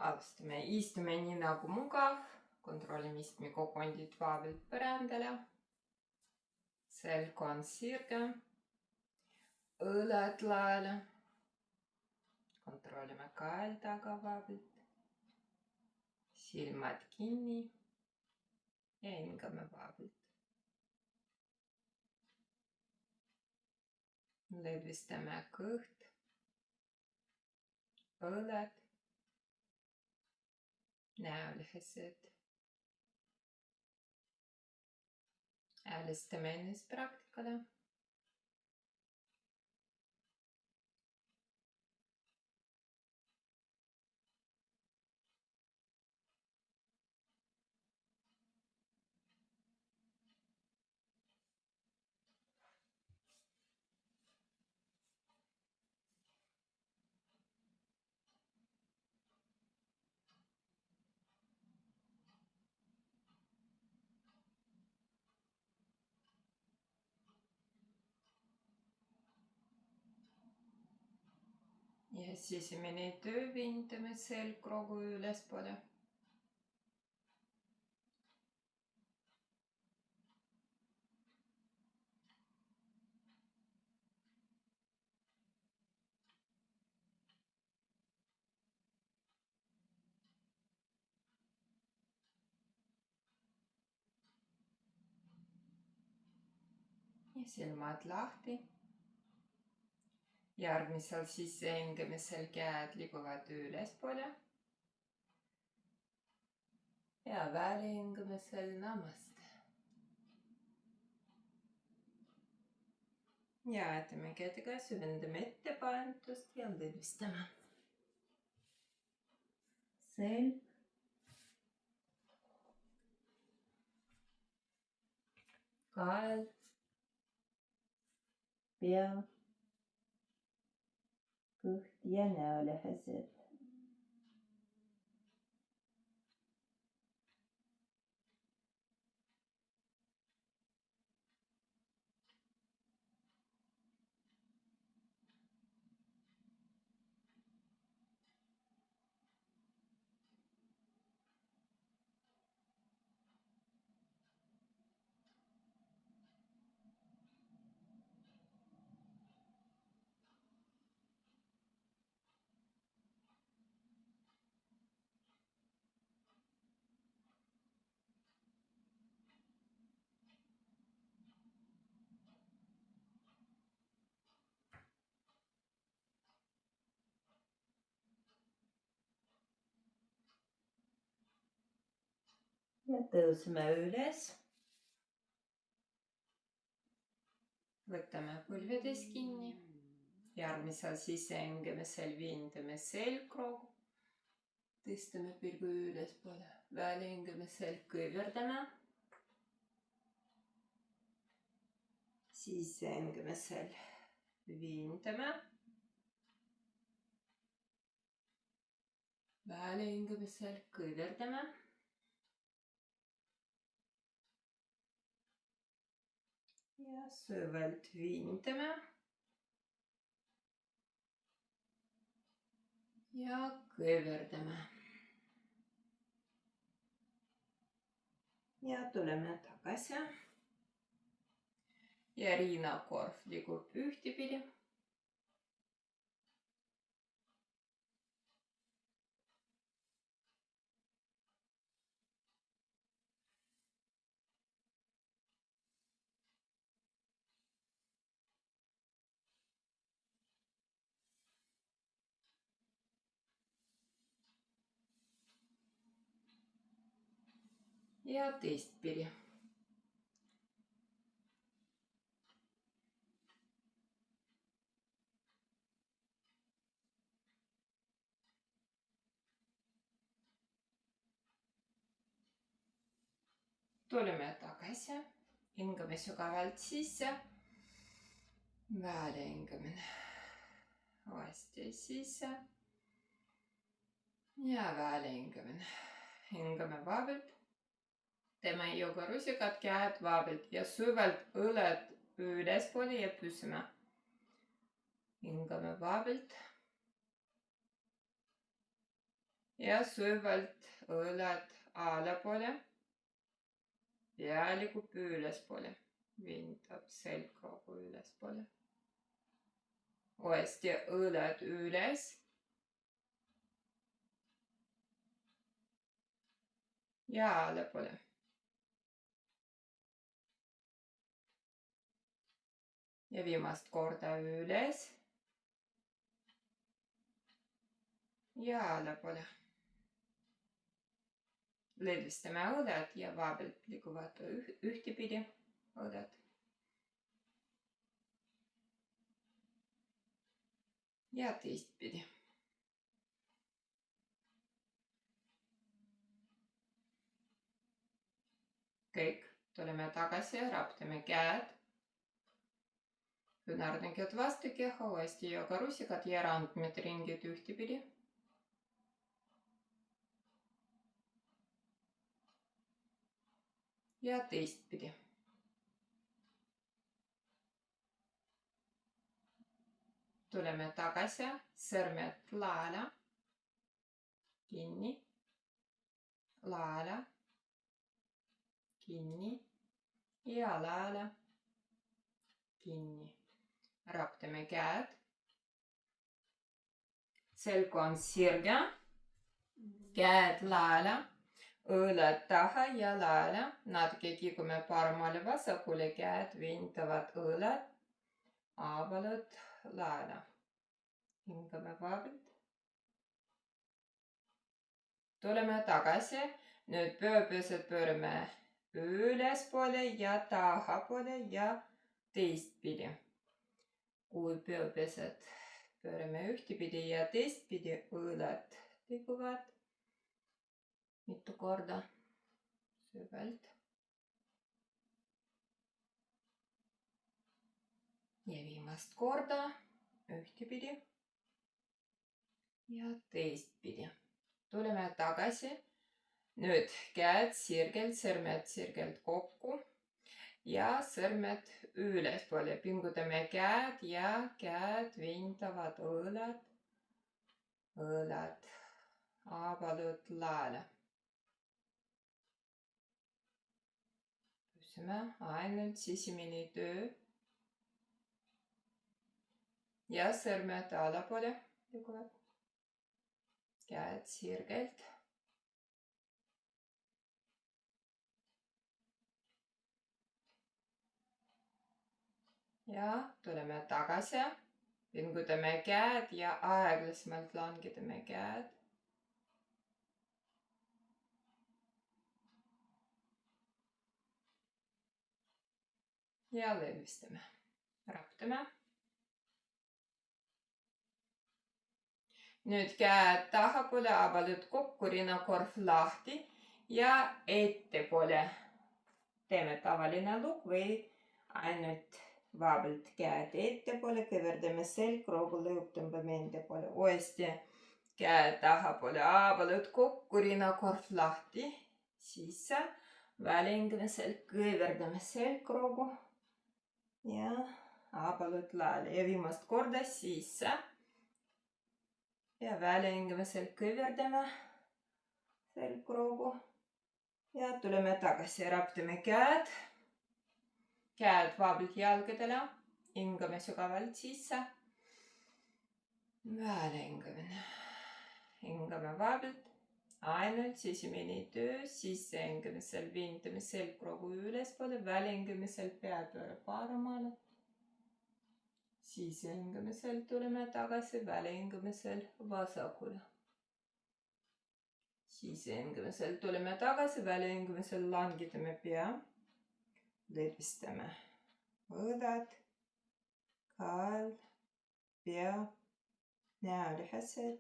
Alustame, istume nii nagu mugav, kontrollime istmekogundit vaa pealt põrandale. Selg on sirge, õled laele. Kontrollime kael taga vaa pealt. Silmad kinni ja hingame vaa pealt. Lõdvistame kõht, õled, näolihased. Alistame ennast praktikale. Ja sisemine töö viintame selgroogu ülespoole. Ja silmad lahti. Järgmisel sissehingamisel käed liiguvad ülespoole. Ja välihingamisel namaste. Ja jätame kätega, süvendame ettepainutust ja lõdvistame. Selg. Kael. Pea. Kõht ja näolihased. Ja tõuseme üles. Võtame põlvedes kinni. Järgmisel sissehingamisel viindame selgroogu. Tõstame pilgu ülespoole. Välihingamisel kõverdame. Sissehingamisel viindame. Välihingamisel kõverdame. Ja süvalt viindame. Ja kõverdame. Ja tuleme tagasi. Ja riinakorv liigub ühtepidi. Ja teistpidi. Tuleme tagasi. Hingame sügavalt sisse. Välihingamine. Uuesti sisse. Ja välihingamine. Hingame vaa pealt. Teeme joogarusikad, käed vaa pealt ja süvalt õled ülespoole ja püsime. Hingame vaa pealt. ja süvalt õled allapoole, pealigu ülespoole, vintab selgroogu ülespoole. Uuesti õled üles ja allapoole. Ja viimast korda üles ja allapoole. Lõdvistame õled ja vabalt liiguvad ühtepidi õled. Ja teistpidi. Kõik, tuleme tagasi, raptame käed. Küünarnukid vastu keha, uuesti joogarusikad ja randmed ringid ühtepidi. Ja teistpidi. Tuleme tagasi, sõrmed laele, kinni, laele, kinni ja laele, kinni. Raptame käed. Selg on sirge, käed laele, õled taha ja laele. Natuke kiigume paremale vasakule, käed vindavad õled, avalud laele. Hingame vabalt. Tuleme tagasi. Nüüd pööpesed pöörame ülespoole ja tahapoole ja teistpidi. Kui pööpesed pöörame ühtepidi ja teistpidi, õled liiguvad mitu korda süvalt. Ja viimast korda ühtepidi ja teistpidi. Tuleme tagasi. Nüüd käed sirgelt, sõrmed sirgelt kokku ja sõrmed ülespoole. Pingutame käed ja käed vindavad õled, õled, avalud laele. Püsime ainult sisemine töö. Ja sõrmed allapoole liiguvad. Käed sirgelt. Ja tuleme tagasi. Pingutame käed ja aeglasemalt langetame käed. Ja lõdvistame. Raptame. Nüüd käed tahapoole, avalud kokku, rinnakorv lahti ja ettepoole. Teeme tavaline lukk või ainult vabalt käed ettepoole, kõverdame selgroogu, lõõp tõmbame endapoole. Uuesti käed tahapoole, avalud kokku, rinnakorv lahti, sisse, välingame selg, kõverdame selgroogu ja avalud laele ja viimast korda sisse. Ja välingame selg, kõverdame selgroogu ja tuleme tagasi, raptame käed. Käed vabalt jalgadele, hingame sügavalt sisse. Välingamine. Hingame vabalt, ainult sisemine töö, sisse hingamisel, vindame selgroogu ülespoole, välingamisel peapööre paremale. Siis hingamisel tuleme tagasi, välingamisel vasakule. Siis hingamisel tuleme tagasi, välingamisel langetame pea. Lõdvistame õlad, kael, pea, näolihased.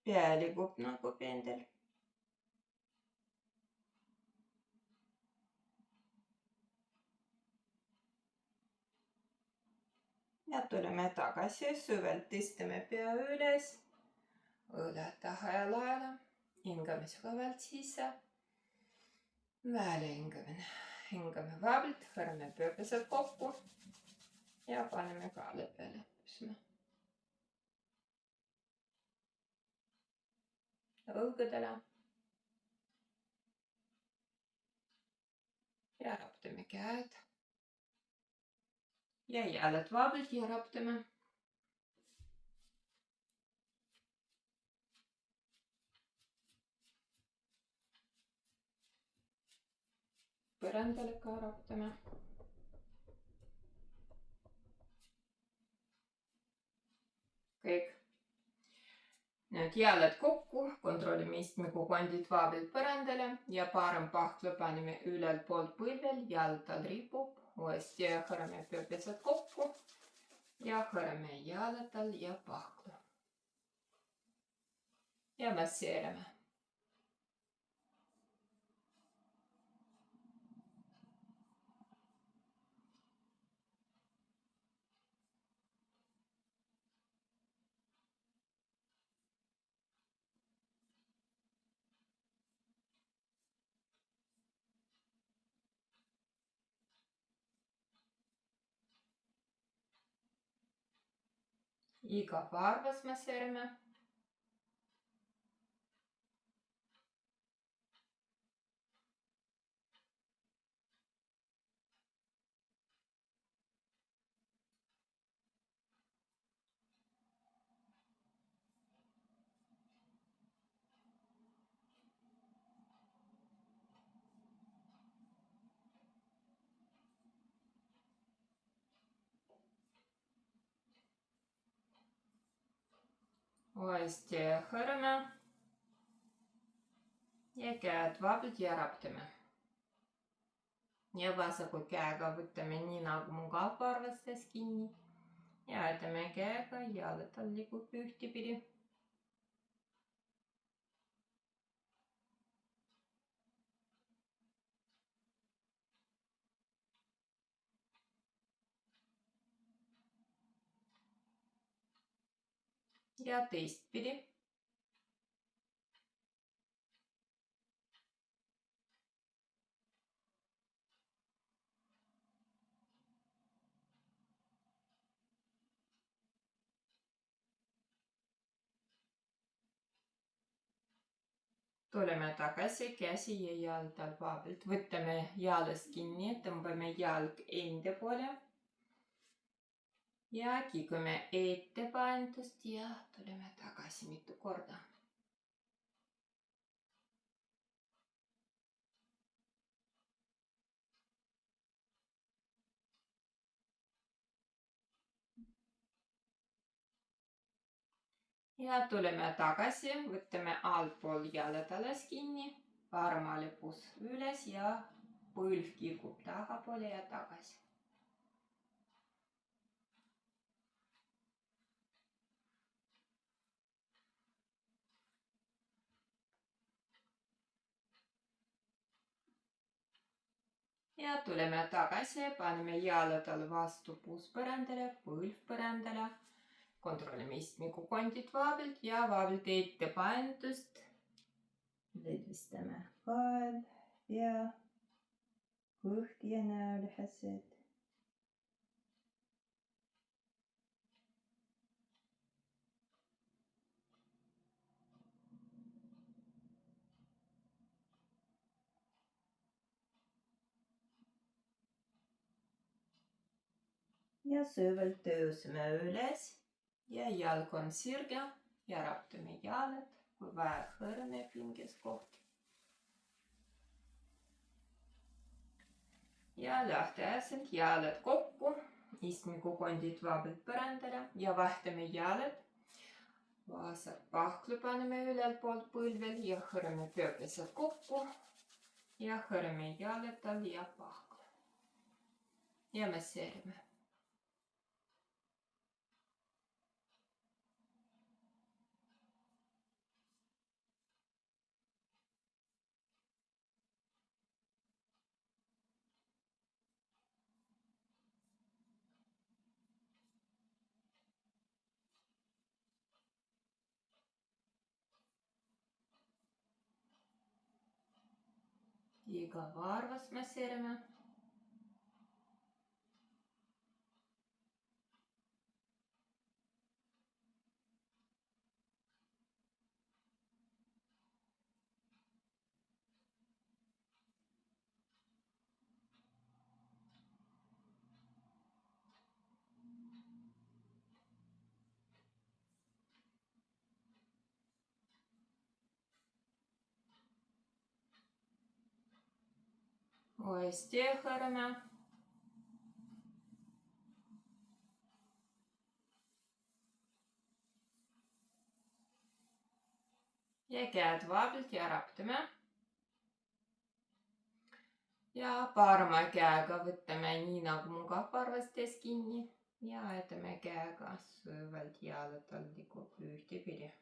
Pea liigub nagu pendel. Ja tuleme tagasi, süvelt tõstame pea üles, õled taha ja laele, hingame sügavalt sisse, Välihingamine. Hingame vabalt, hõrme pööpesed kokku ja paneme kaale peale püsma. Õugadele. Ja raptame käed. Ja jällät vabalt ja raptame. Põrandale ka raptame. Kõik. Nüüd jääled kokku, kontrollime istmikukondid vaabilt põrandale ja parem pahklu paneme ülelt poolt põlvel, jalg tal ripub. Uuesti hõrame pööpesed kokku ja hõrame jalad tal ja pahklu. Ja masseerime. Iga varvas masseerime. Uuesti hõrame ja käed vabalt ja raptame. Ja vasaku käega võtame nii nagu mugav varvastes kinni ja võtame käega jalad tal liigub ühtepidi. Ja teistpidi. Tuleme tagasi, käsi ja jalg tal vabalt. Võtame jalast kinni, tõmbame jalg enda poole. Ja kiigume ettepaindust ja tuleme tagasi mitu korda. Ja tuleme tagasi, võtame altpool jalad alles kinni, paremale puus üles ja põlv kiigub tagapoole ja tagasi. Ja tuleme tagasi, paneme jalad all vastu puuspõrandale, põlv põrandale. Kontrollime istmikukondid vaabilt ja vaabilt ettepaindust. Lõdvistame kael, pea, kõht ja näolihased. Ja süvalt tõuseme üles ja jalg on sirge ja raptame jalad, kui vaja hõrme pinges koht. Ja lähteäärselt jalad kokku, istmikukondid vabalt põrandale ja vahtame jalad. Vasak pahklu paneme ülelt poolt põlvel ja hõrme pööpesed kokku ja hõrme jalad tal ja pahklu. Ja masseerime. Iga varvas masseerime. Uuesti hõõrame. Ja käed vaablilt ja raptame. Ja parema käega võtame nii nagu mugavvarvastes kinni ja aetame käega süvalt jala taldrikult ühtepidi.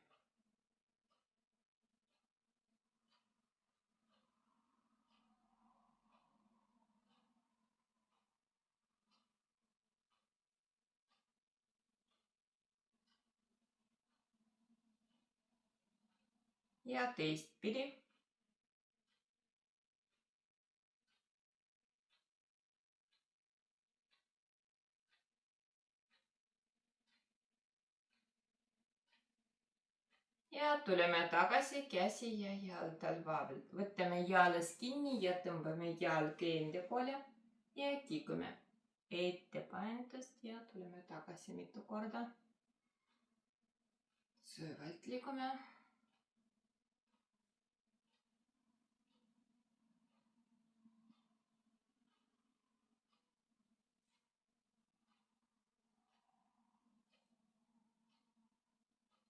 Ja teistpidi. Ja tuleme tagasi käsi ja jaltal vaablilt. Võtame jalas kinni ja tõmbame jalga enda poole ja tikume ettepainetust ja tuleme tagasi mitu korda. Süvalt liigume.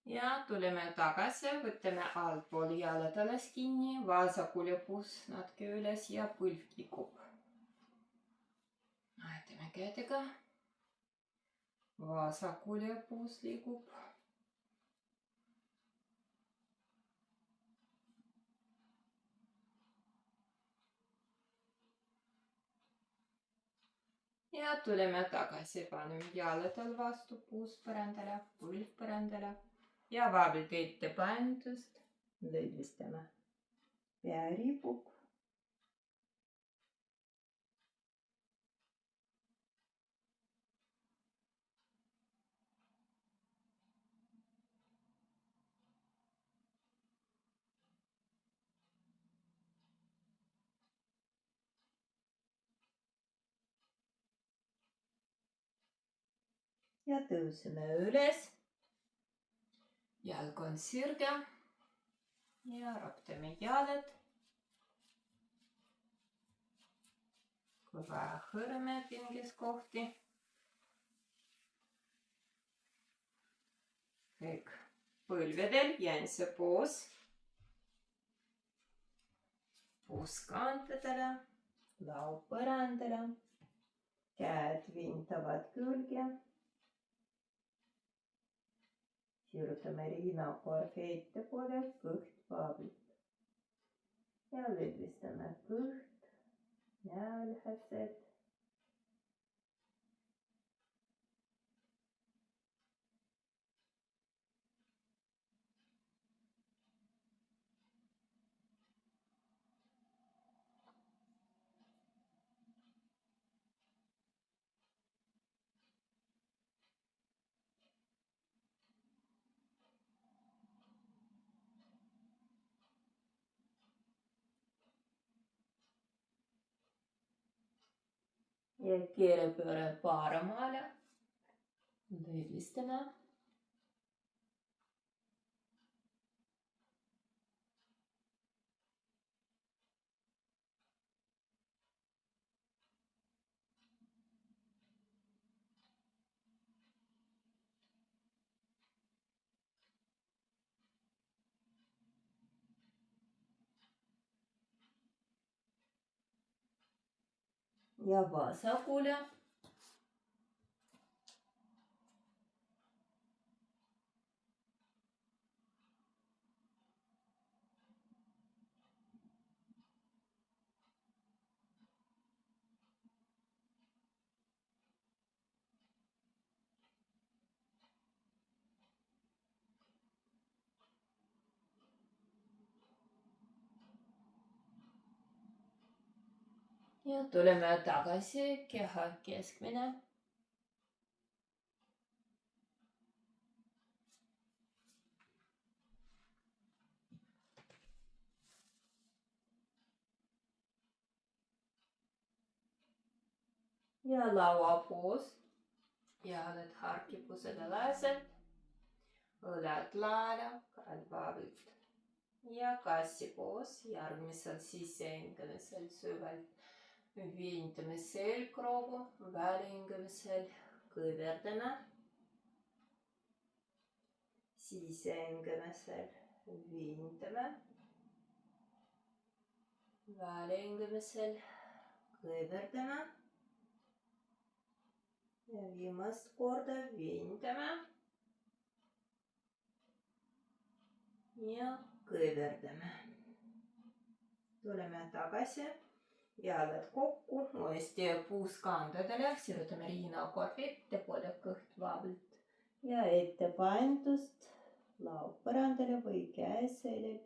Ja tuleme tagasi, võtame altpool jalad alles kinni, vasaku lõpus natuke üles ja põlv tikub. Aetame kätega. Vasaku lõpus liigub. Ja tuleme tagasi, paneme jalad vastu puuspõrandale, põlv põrandale. Ja vaablilt ettepainetust lõdvistame. Pea ripub. Ja tõuseme üles. Jalg on sirge. Ja raptame jalad. Kui vaja, hõõrame pinges kohti. Kõik põlvedel jänse poos. Puuskantadele, laupõrandale. Käed vintavad külge. Sirutame rinnakorv ettepoole, kõht vaablilt. Ja lõdvistame kõht, nälhased. Ja keerepööre paremale. Lõdvistame. Ja vasakule. ja tuleme tagasi, keha keskmine. Ja lauapoos, jalad harkipusele läheselt, õled laele, käed vaavilt. Ja kassipoos, järgmisel sisehingamisel süvalt viintame selgroogu, välihingamisel kõverdame. Sisehingamisel viintame, välihingamisel kõverdame. Ja viimast korda viintame ja kõverdame. Tuleme tagasi, jalad kokku, uuesti puuskandadele, sirutame rinnakorv ettepoole, kõht vaavilt ja ettepaindust laud põrandale või käeselil.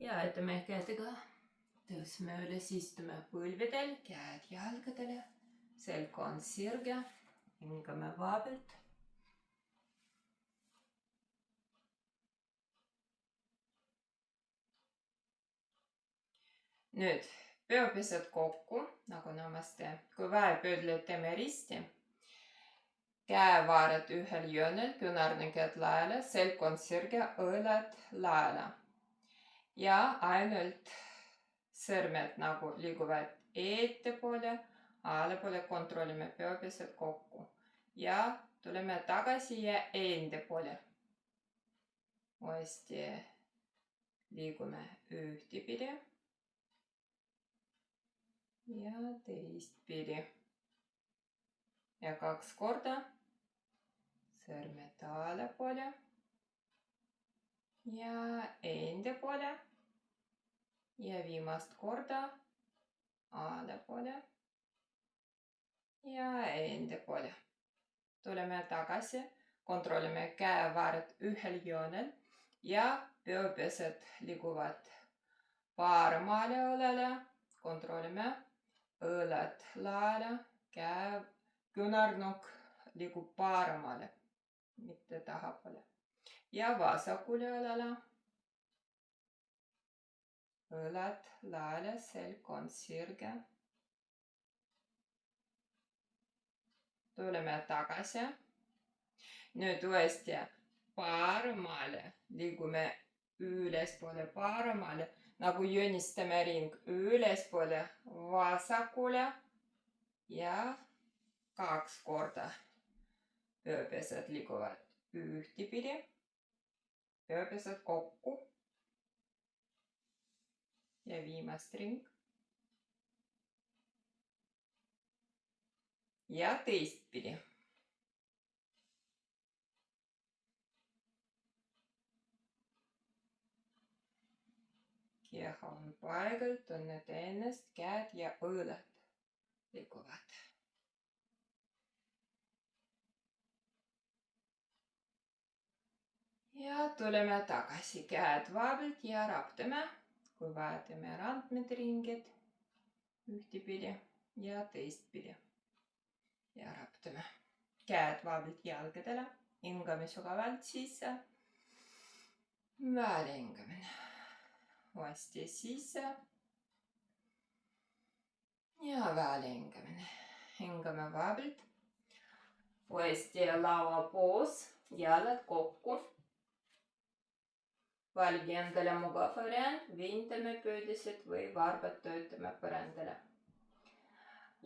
Ja aitame kätega, tõusme üles, istume põlvedel, käed jalgadele, selg on sirge, hingame vaabilt. Nüüd peopesed kokku, nagu namaste, kui väepöödled teeme risti. Käevaared ühel joonel, küünarnukäed laele, selg on sirge, õlad laele. Ja ainult sõrmed nagu liiguvad ettepoole, allapoole, kontrollime peopesed kokku. Ja tuleme tagasi ja enda poole. Uuesti liigume ühtepidi ja teistpidi. Ja 2 korda sõrmed allapoole ja enda poole. Ja viimast korda allapoole ja enda poole. Tuleme tagasi, kontrollime käevääred ühel joonel ja peopesed liiguvad paremale õlale. Kontrollime õlad laele, küünarnukk liigub paremale, mitte tahapoole. Ja vasakule õlale. Õlad laele, selg on sirge. Tuleme tagasi. Nüüd uuesti paremale, liigume ülespoole paremale, nagu joonistame ring ülespoole vasakule ja 2 korda. Peopesed liiguvad ühtepidi, peopesed kokku. Ja viimast ring. Ja teistpidi. Keha on paigal, tunnete ennast, käed ja õlad liiguvad. Ja tuleme tagasi, käed vaabilt ja raptame. Kui vaatame randmed ringid ühtepidi ja teistpidi. Ja raptame. Käed vaabilt jalgadele, hingame sügavalt sisse. Välihingamine. Uuesti sisse. Ja välihingamine. Hingame vaabilt. Uuesti lauapoos, jalad kokku. Valge endale mugav variant, viintame pöödised või varbad töötame põrandale.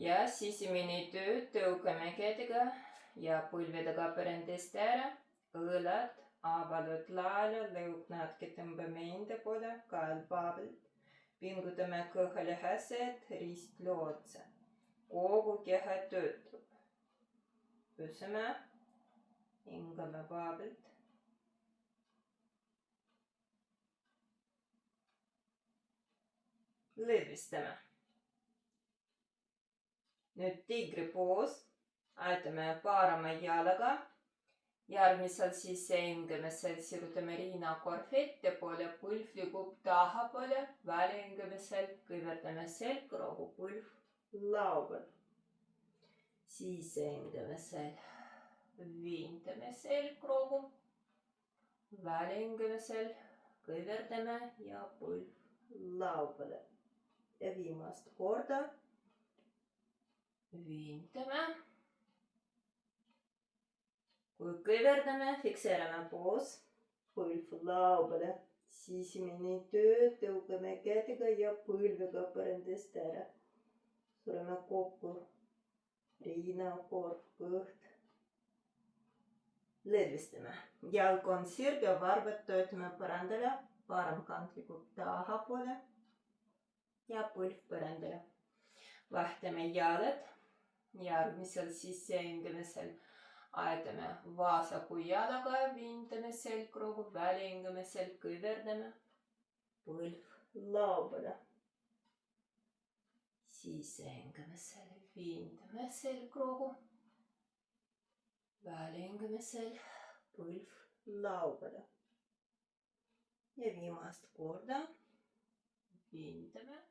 Ja sisemine töö, tõukame kätega ja põlvedega põrandast ära, õlad, avalud laale, lõug natuke tõmbame enda poole, kael vaabilt, Pingutame kõhulihased ristluu otsa. Kogu keha töötab. Püsime. Hingame vabalt. Lõdvistame. Nüüd tiigri poos. Aetame paarama jalaga. Järgmisel sissehingemisel sirutame rinnakorv ettepoole, põlv liigub tahapoole, välihingamisel kõverdame selgroogu, põlv laual. Sissehingemisel viintame selgroogu, välihingamisel kõverdame ja põlv lauale. Ja viimast korda viintame. Kui kõverdame, fikseerame poos, põlv lauale, sisemine töö, tõugame kätega ja põlvega põrandast ära. Sureme kokku, rinnakorv, kõht. Lõdvistame. Jalg on sirge, varbad töötame põrandale, parem kant liigub tahapoole ja põlv põrandale. Vahtame jalad, järgmisel sissehingemisel aetame vasaku jalaga, viintame selgroogu, välihingamisel kõverdame, põlv lauale. Sissehingemisel viintame selgroogu, välihingamisel põlv lauale. Ja viimast korda viintame.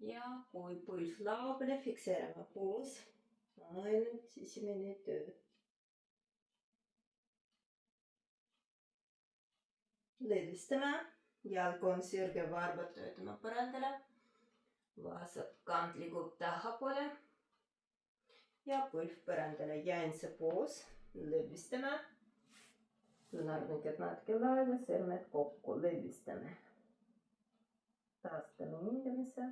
Ja kui põlv lauale, fikseerame poos. Ainult sisemine töö. Lõdvistame. Jalg on sirge, varbad töötame põrandale. Vasak kant liigub tahapoole. Ja põlv põrandale. Jäänse poos. Lõdvistame. Lõnarnukid natuke laeda, sõrmed kokku. Lõdvistame. Taastame hingamise.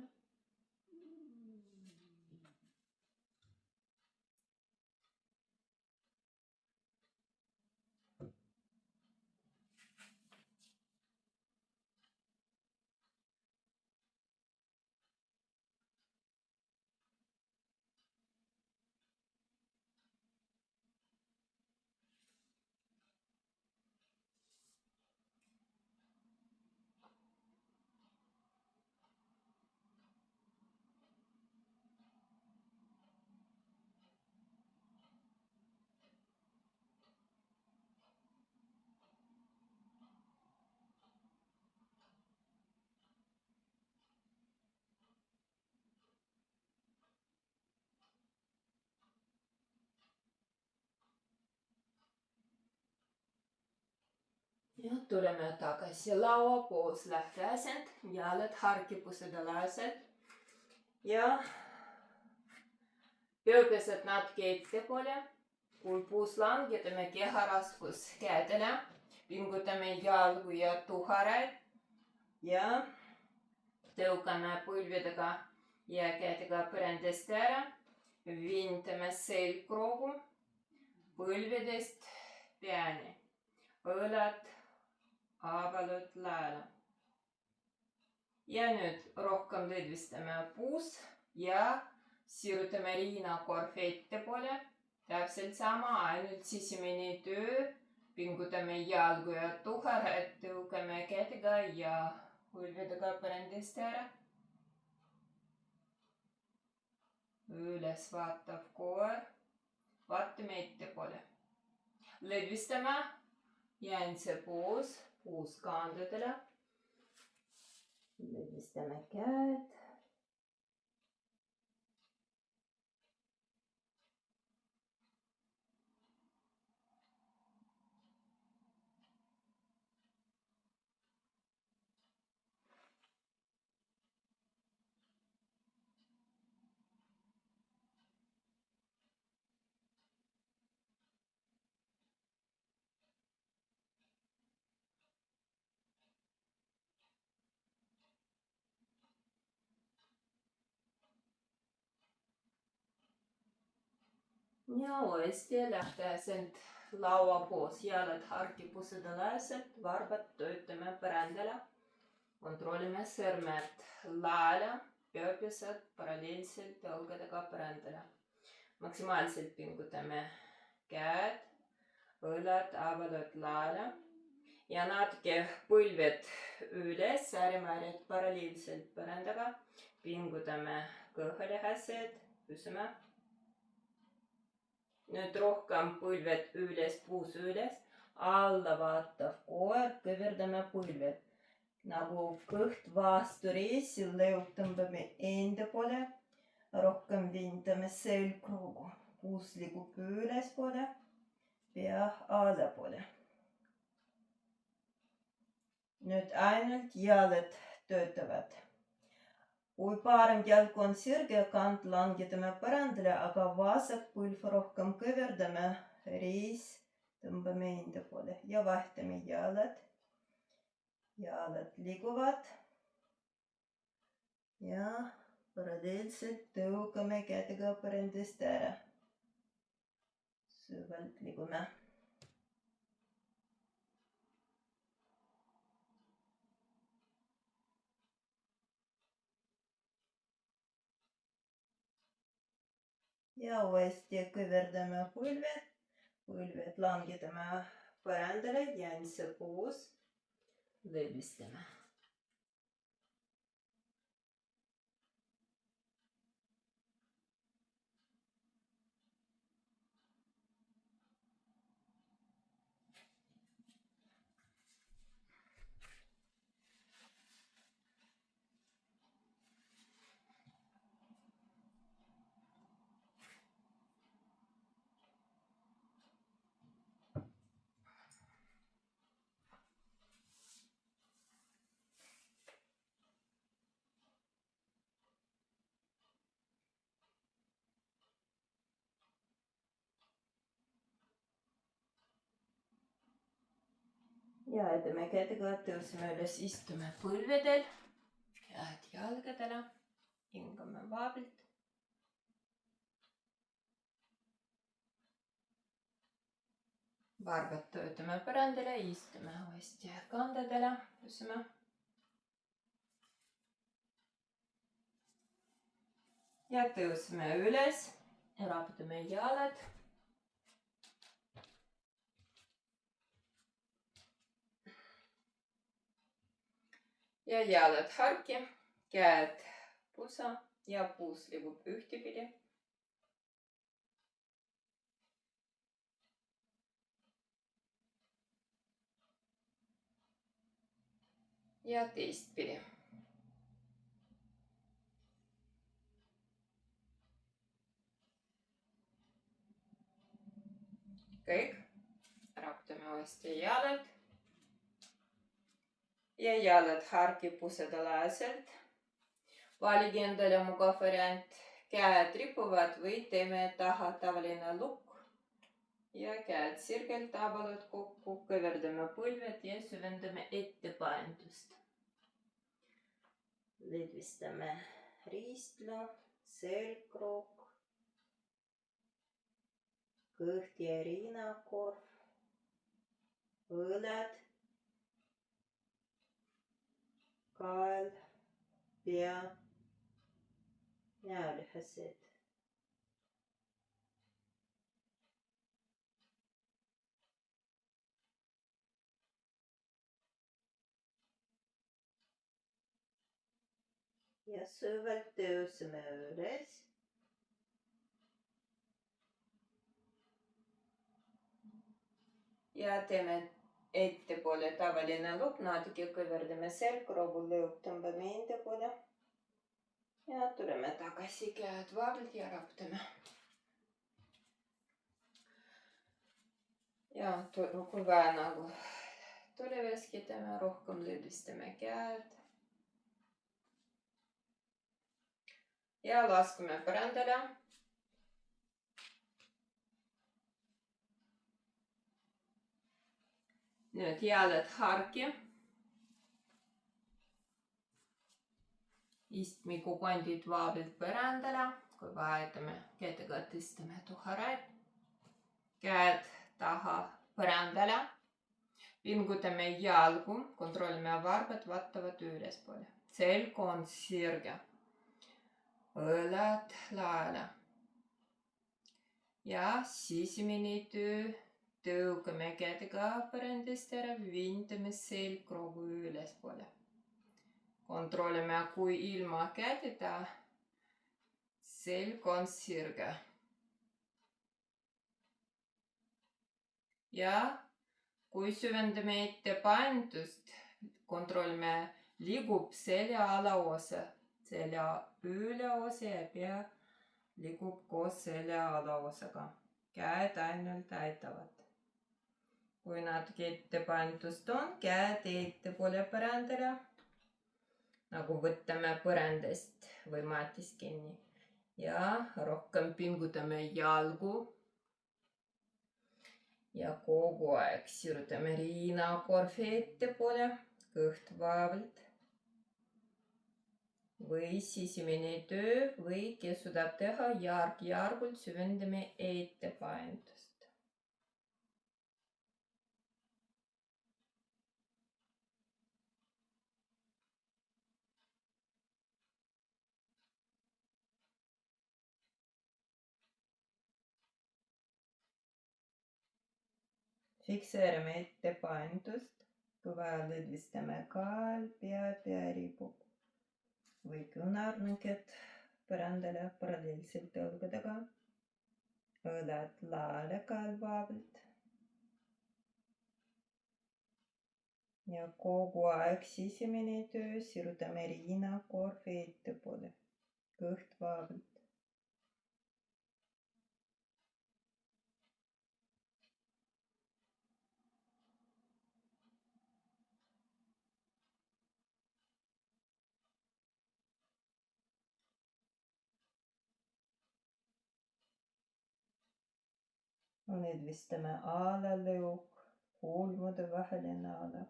Ja tuleme tagasi laua poos, lähteasend, jalad harkipusedalaselt ja pööbesed natuke ettepoole. Kui puus langetame keha raskus käedele, pingutame jalgu ja tuharaid ja tõukame põlvedega ja käedega põrandast ära. Viintame selgroogu põlvedest peani, õlad avalud laela. Ja nüüd rohkem lõdvistame puus ja sirutame rinnakorv ettepoole. Täpselt sama, ainult sisemine töö. Pingutame jalgu ja tuharaid, tõukame kätega ja põlvedega põrandast ära. Üles vaatav koer. Vaatame ettepoole. Lõdvistame. Jäänse poos, puus kandadele. Lõdvistame käed. Ja uuesti lähteasend laua poos, jalad harkipusedalaselt, varbad töötame põrandale. Kontrollime sõrmed laele, pööplased paralleelselt õlgadega põrandale. Maksimaalselt pingutame käed, õlad, avalad laele ja natuke põlved üles, äärimääred paralleelselt põrandaga. Pingutame kõhulihased, püsime. Nüüd rohkem põlved üles, puus üles, alla vaatav koer, kõverdame põlved. Nagu kõht vastu reisi, lõug tõmbame enda poole, rohkem vindame selgroogu, puus liigub ülespoole, pea allapoole. Nüüd ainult jalad töötavad. Kui parem jalg on sirge, kand langetame põrandale, aga vasak põlv rohkem kõverdame, reis tõmbame enda poole ja vahtame jalad. Jalad liiguvad ja paralleelselt tõukame kätega põrandast ära. Süvalt liigume. Ja uuesti kõverdame põlved langetame põrandale, jäänse puus, lõdvistame. Ja teeme kätega, tõuseme üles, istume põlvedel, käed jalgadele, hingame vaablilt. Barbad töötame põrandale, istume uuesti kandadele, tõuseme. Ja tõuseme üles, raputame jalad. Ja jalad harki, käed pusa ja puus liigub ühtepidi. Ja teistpidi. Kõik, raputame uuesti jalad. Ja jalad harki pusedalaselt. Valige endale mugav variant. Käed ripuvad või teeme taha tavaline lukk. Ja käed sirgelt avalad kokku, kõverdame põlved ja süvendame ettepaindust. Lõdvistame riistlu, selgroog, kõht ja rinnakorv, õlad, kael, pea, näolihased. Ja süvalt tõuseme üles. Ja teeme ettepoole tavaline lukk, natuke kõverdame selgroogu, lõug tõmbame enda poole. Ja tuleme tagasi, käed vaablilt ja raputame. Ja kui vaja nagu tuli veskitame, rohkem lõdvistame käed. Ja laskume põrandale. Nüüd jalad harki. Istmikukondid vaablilt põrandale. Kui vahetame kätega, tõstame tuharaid. Käed taha põrandale. Pingutame jalgu, kontrollime varbad vaatavad ülespoole. Selg on sirge. Õlad laele. Ja sisemine töö. Tõugame kätega põrandast ära, vintame selgroogu ülespoole. Kontrollime, kui ilma käteta selg on sirge. Ja kui süvendame ettepainutust, kontrollime, liigub selja alaosa, selja üleosa ja pea liigub koos selja alaosaga. Käed ainult aitavad. Kui natuke ettepainutust on, käed ettepoole põrandale, nagu võtame põrandast või matist kinni. Ja rohkem pingutame jalgu. Ja kogu aeg sirutame riinakorvi ettepoole, kõht vabalt. Või sisemine töö või kes suudab teha järk-järgult süvendame ettepainutust. Fikseerime ettepainutust, kui vaja lõdvistame kaal, pea ripub. Või küünarnukid põrandale paralleelselt õlgadega. Õlad laale kaal vabalt. Ja kogu aeg sisemine töö sirutame riinakorvi ettepoole, kõht vabalt. Lõdvistame alalõug, kulmude vaheline ala.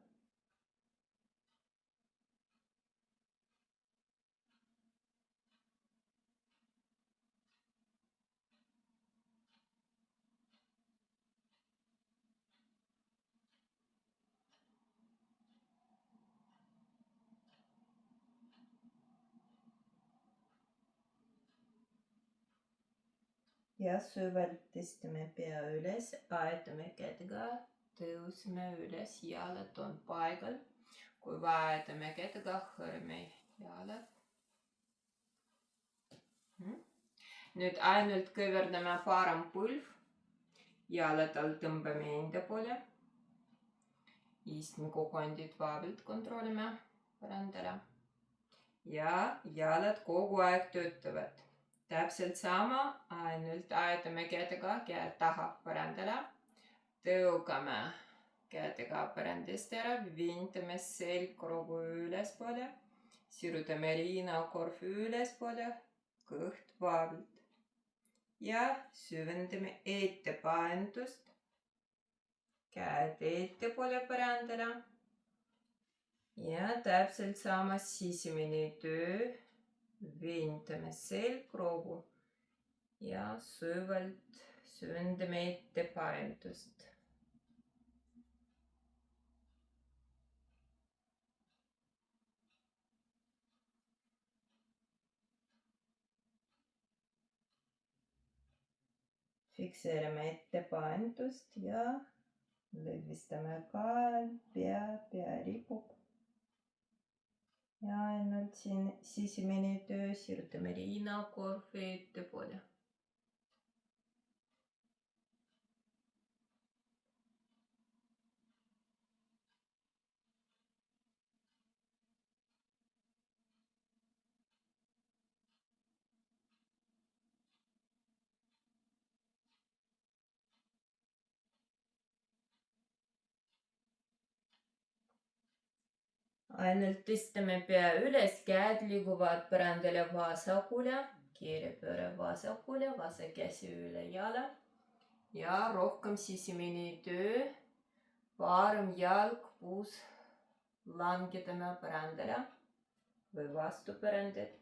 Ja süvalt tõstame pea üles, aetame kätega, tõuseme üles, jalad on paigal. Kui aetame kätega, hõrme jalad. Nüüd ainult kõverdame parem põlv, jalad all tõmbame enda poole. Istmekukondid vabalt kontrollime põrandale. Ja jalad kogu aeg töötavad. Täpselt sama, ainult aetame kätega käed taha põrandale. Tõugame kätega põrandast ära, vintame selgroogu ülespoole. Sirutame riinakorvi ülespoole, kõht vabalt. Ja süvendame ettepainutust. Käed ettepoole põrandale. Ja täpselt sama sisemine töö. Vintame selgroogu ja süvalt süvendame ettepainutust. Fikseerime ettepainutust ja lõdvistame kaal, pea ripub. Ja ainult siin sisemine töö sirutame riinakorvi ettepoole. Ainult tõstame pea üles, käed liiguvad põrandale vasakule, keerepööre vasakule, vasak käsi üle jala. Ja rohkem sisemine töö, parem jalg, puus langetame põrandale või vastu põrandat.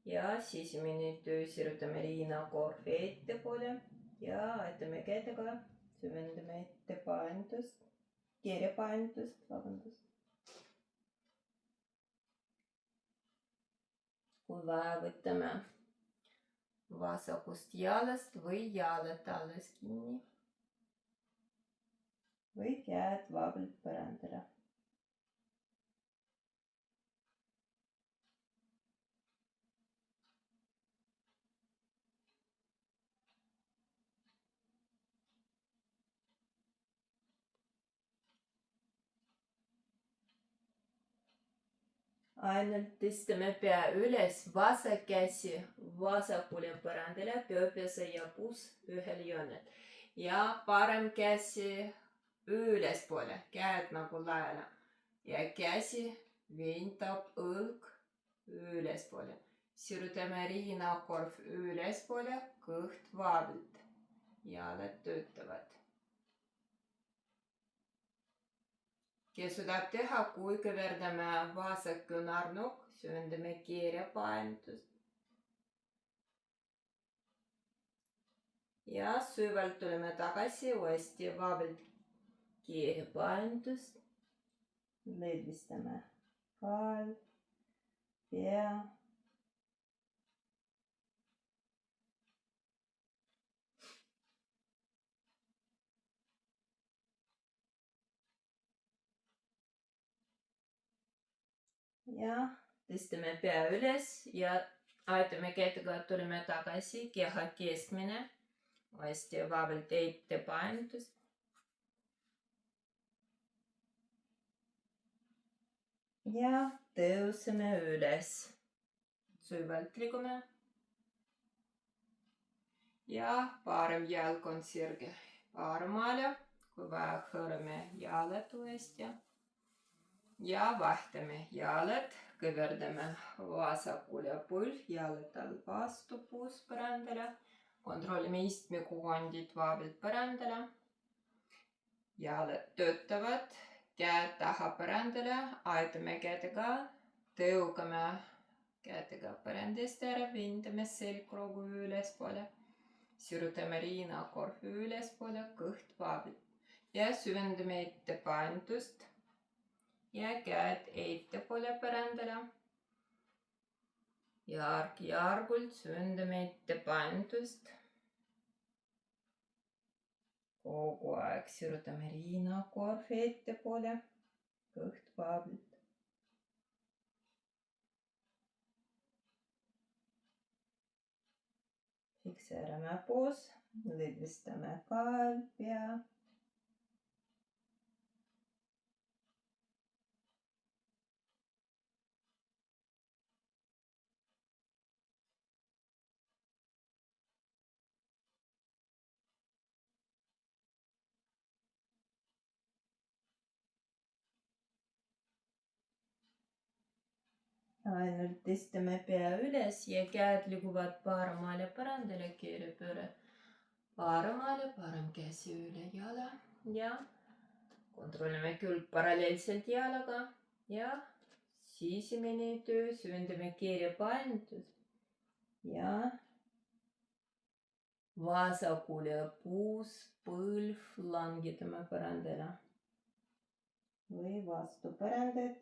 Ja sisemine töö sirutame riinakorvi ettepoole ja aetame kätega, süvendame ettepainutust. keerepainutust, vabandust. Kui vaja, võtame vasakust jalast või jalad alles kinni. Või käed vabalt põrandale. Ainult tõstame pea üles, vasak käsi vasakule põrandale, pööpese ja puus ühel joonel. Ja parem käsi ülespoole, käed nagu laiali. Ja käsi vintab õlg ülespoole. Sirutame riinakorv ülespoole, kõht vabalt. Jalad töötavad. Kes suudab teha, kui kõverdame vasak küünarnukk, süvendame keerepainutust. Ja süvalt tuleme tagasi, uuesti vabalt keerepainutust. Lõdvistame kael, pea. Ja tõstame pea üles ja aitame kätega, tuleme tagasi, keha keskmine. Uuesti vabalt ettepainutust. Ja tõuseme üles. Süvalt liigume. Ja parem jalg on sirge paremale. Kui vaja, hõõrame jalad uuesti. Ja vahtame jalad, kõverdame vasakule põlv, jalad all vastu puus põrandale. Kontrollime istmekukondit vabalt põrandale. Jalad töötavad, käed taha põrandale, aitame kätega, tõugame kätega põrandast ära, vindame selgroogu ülespoole. Sirutame riinakorv ülespoole, kõht vabalt. Ja süvendame ettepainutust. Ja käed ettepoole põrandale. Järk-järgult süvendame ettepainutust. Kogu aeg sirutame riinakorvi ettepoole, kõht vabalt. Fikseerame puus, lõdvistame kael, pea. Ainult tõstame pea üles ja käed liiguvad paremale põrandale, keerepööre paremale, parem käsi üle jala ja kontrollime külg paralleelselt jalaga ja sisemine töö, süvendame keerepainutust ja vasakule puus põlv langetame põrandale või vastu põrandat.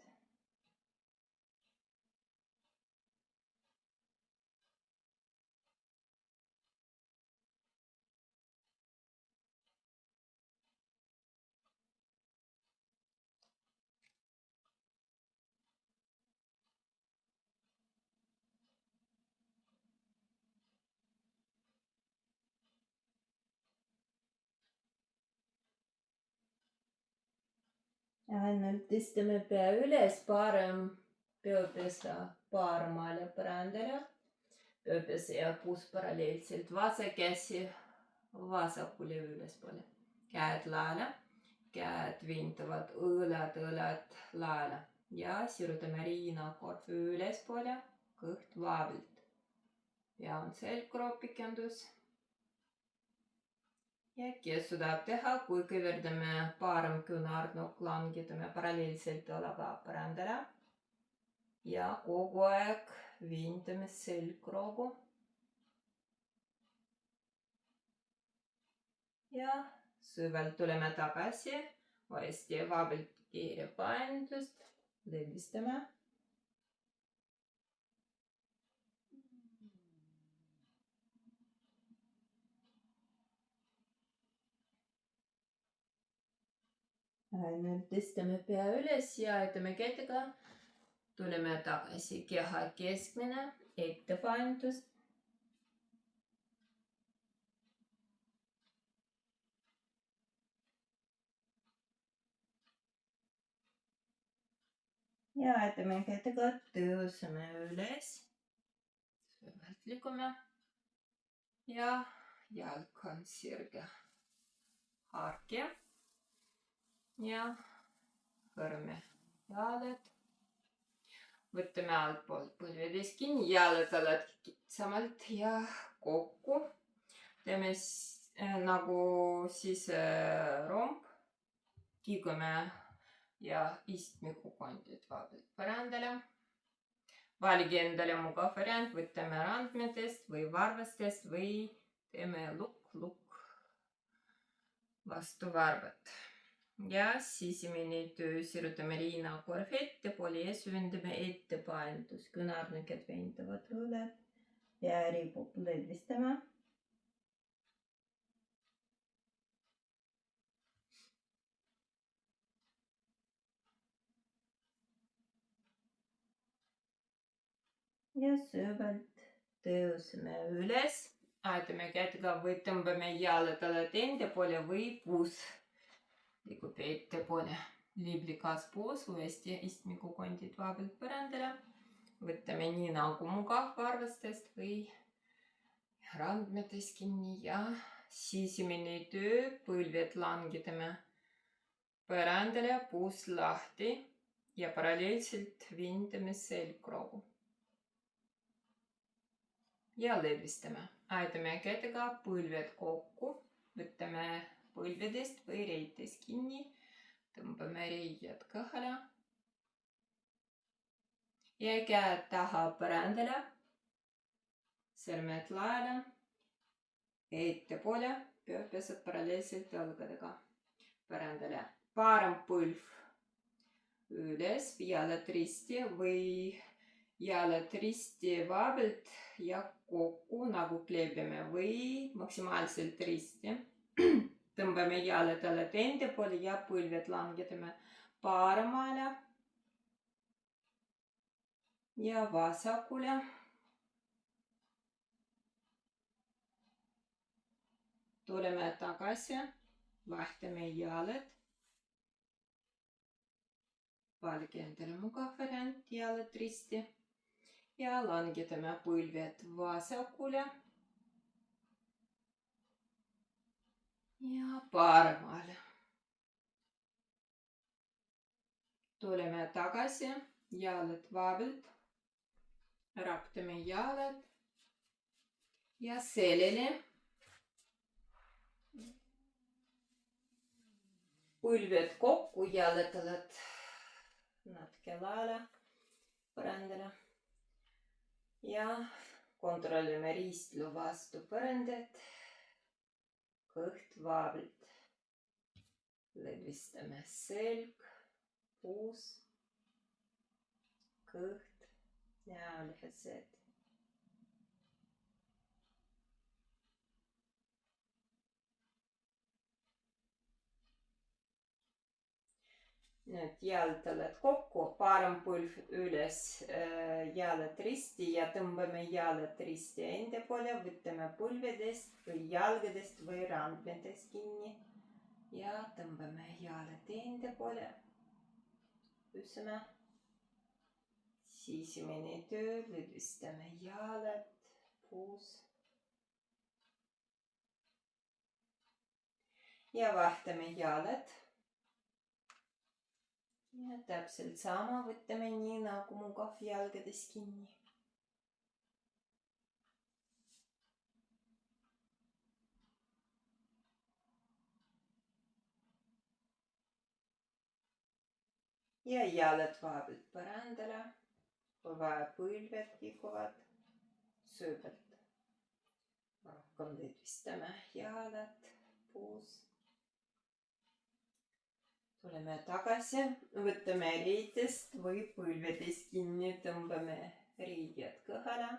Ainult tõstame pea üles, parem pööpesa paremale põrandale. Pööpesa ja puus paralleelselt, vasak käsi vasakule ülespoole. Käed laele, käed vintavad õlad laele ja sirutame riinakorv ülespoole, kõht vabalt. Pea on selgroopikendus. Ja kes suudab teha, kui kõverdame parem küünarnukk, langetame paralleelselt õlaga põrandale. Ja kogu aeg vintame selgroogu. Ja süvalt tuleme tagasi, Uuesti vabalt kiire paindust, lõdvistame. Nüüd tõstame pea üles ja aitame kätega. Tuleme tagasi keha keskmine, ettepaindust. Ja aitame kätega, tõuseme üles. Süvalt liigume. Ja jalg on sirge harkia. Ja hõrme jalad. Võtame altpoolt põlvedest kinni, jalad alati kitsamalt ja kokku. Teeme nagu romb. Kiigume ja istmikukondid vabalt põrandale. Valige endale mugav variant, võtame randmetest või varvastest või teeme lukk vastu varvat. Ja sisemine töö, sirutame riina korv ettepoole ja süvendame ettepaindus. Kõnarnukad veendavad õled ja ripub lõdvistama. Ja süvalt tõuseme üles. Aitame kätega või tõmbame jalad alati enda poole või puus liigub ettepoole. Liblikas puus, uuesti istmikukondid vabalt põrandale. Võtame nii nagu mugav varvastest või randmetest kinni ja sisemine töö, põlved langetame põrandale, puus lahti ja paralleelselt vindame selgroogu. Ja lõdvistame. Aitame kätega põlved kokku. Võtame põlvedest või reitest kinni. Tõmbame reiad kõhale. Ja käed taha põrandale. Sõrmed laele. Ettepoole. Peapesad paralleelselt jalgadega. Põrandale. Parem põlv üles. Jalad risti või jalad risti vabalt ja kokku nagu kleebime või maksimaalselt risti. Tõmbame jalad alati enda poole ja põlved langetame paremale ja vasakule. Tuleme tagasi, vahtame jalad. Valige endale mugav variant, jalad risti. Ja langetame põlved vasakule ja paremale. Tuleme tagasi, jalad vabalt. Raptame jalad ja selili. Põlved kokku, jalad alati natuke laele põrandale. Ja kontrollime riistlu vastu põrandat. Kõht vabalt. Lõdvistame selg, puus, kõht ja lihased. Nüüd jalad kokku, parem põlv üles, jalad risti ja tõmbame jalad risti enda poole, võtame põlvedest või jalgadest või randmetest kinni ja tõmbame jalad enda poole. Püsime. Sisemine töö, lõdvistame jalad, puus. Ja vahtame jalad. Ja täpselt sama võtame nii nagu mugav jalgades kinni. Ja jalad vabalt põrandale, kui vaja põlved liiguvad sööbelt. Rohkem lõdvistame jalad, puus. tuleme tagasi, võtame riidest või põlvedest kinni, tõmbame riided kõhale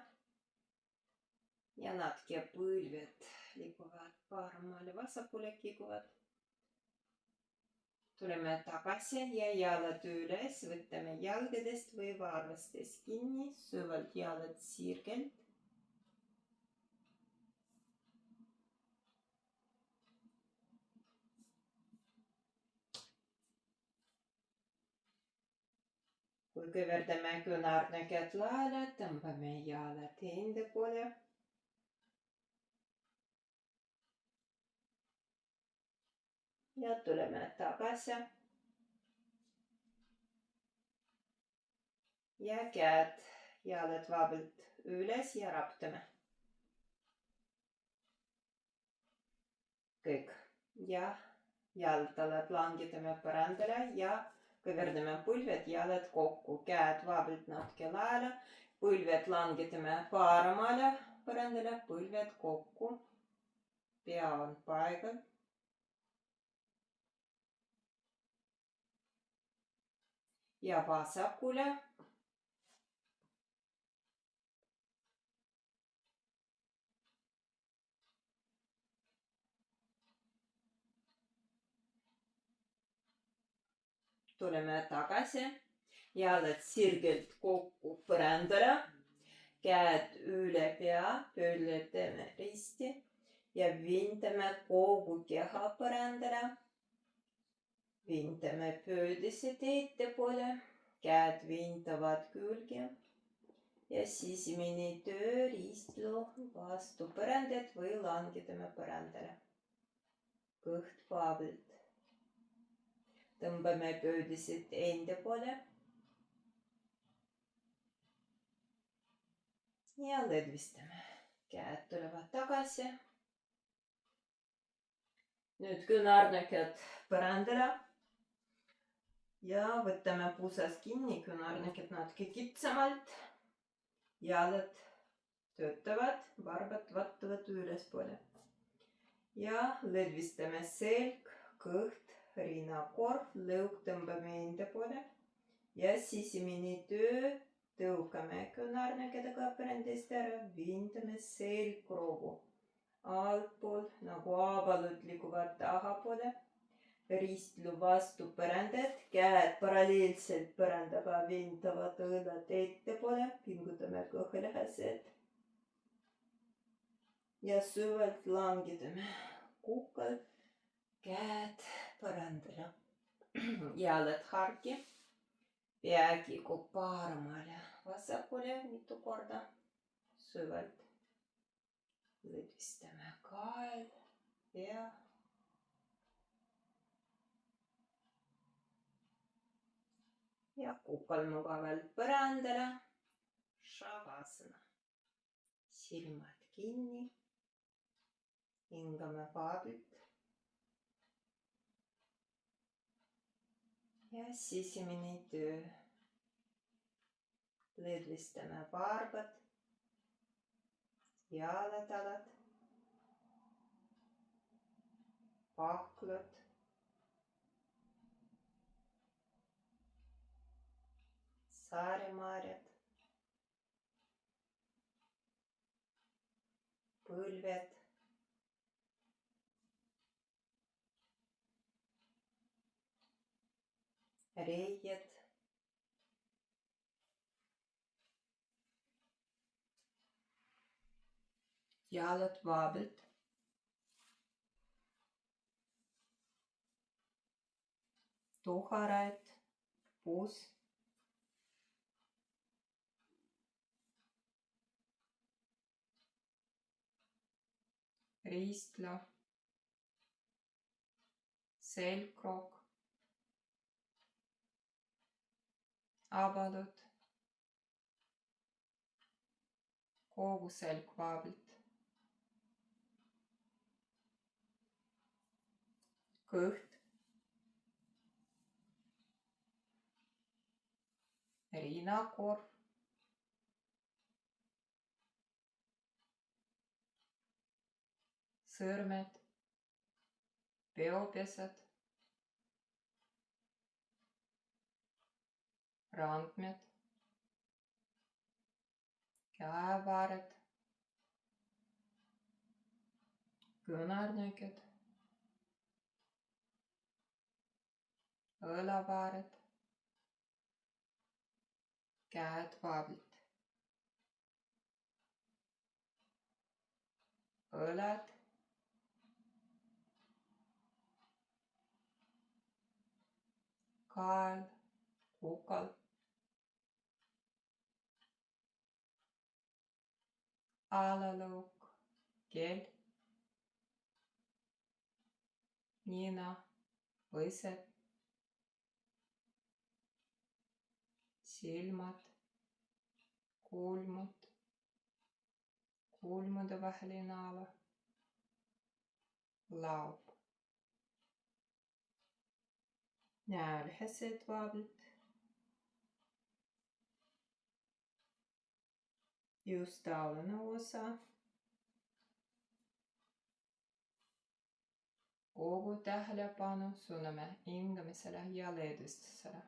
ja natuke põlved liiguvad paremale, vasakule kiiguvad. Tuleme tagasi ja jalad üles, võtame jalgadest või varvastest kinni, süvalt jalad sirgelt. Kui kõverdame küünarnukid laele, tõmbame jalad enda poole. Ja tuleme tagasi. Ja käed jalad vabalt üles ja raputame. Kõik. Ja jaltalad langetame põrandale ja kõverdame põlved jalad kokku, käed vabalt natuke laele, põlved langetame paremale põrandale, põlved kokku, pea on paigal. Ja vasakule. Tuleme tagasi, jalad sirgelt kokku põrandale, käed üle pea, pöördame risti ja vintame kogu keha põrandale. Vintame pöödised ettepoole, käed vintavad külge ja sisemine töö ristlu vastu põrandat või langetame põrandale. Kõht vabalt. Tõmbame pöödised enda poole ja lõdvistame. Käed tulevad tagasi. Nüüd küünarnukid põrandale ja võtame pusast kinni, küünarnukid natuke kitsamalt. Jalad töötavad, varbad vaatavad ülespoole. Ja lõdvistame selg, kõht, rinnakorv, lõug tõmbame enda poole ja sisemine töö tõukame küünarnukidega põrandast ära, vindame selgroogu altpool nagu abalud liiguvad tahapoole, ristlu vastu põrandat, käed paralleelselt põrandaga vindavad õlad ettepoole, pingutame kõhulihased ja süvalt langetame kukal, käed põrandale, jalad harki, pea kiigub paremale vasakule mitu korda, süvalt lõdvistame kael, pea ja kukal mugavalt põrandale, šavasana, silmad kinni, hingame vabalt. Ja sisemine töö. Lõdvistame varbad, jalatalad, pahklad, saaremarjad, põlved, reied, jalad vabalt, tuharad, puus, ristla, selgroog, abalud, kogu selg vabalt, kõht, rinnakorv, sõrmed, peopesad, randmed, käevääred, kõnarnäked, õlavääred, käed vaevalt, õled, kael, kukal, alalõuk, keel, nina, põsed, silmad, kulmud, kulmude vaheline ala, laub, näölihased vaevalt, just alune osa, kogu tähelepanu suuname hingamisele ja leedustusele.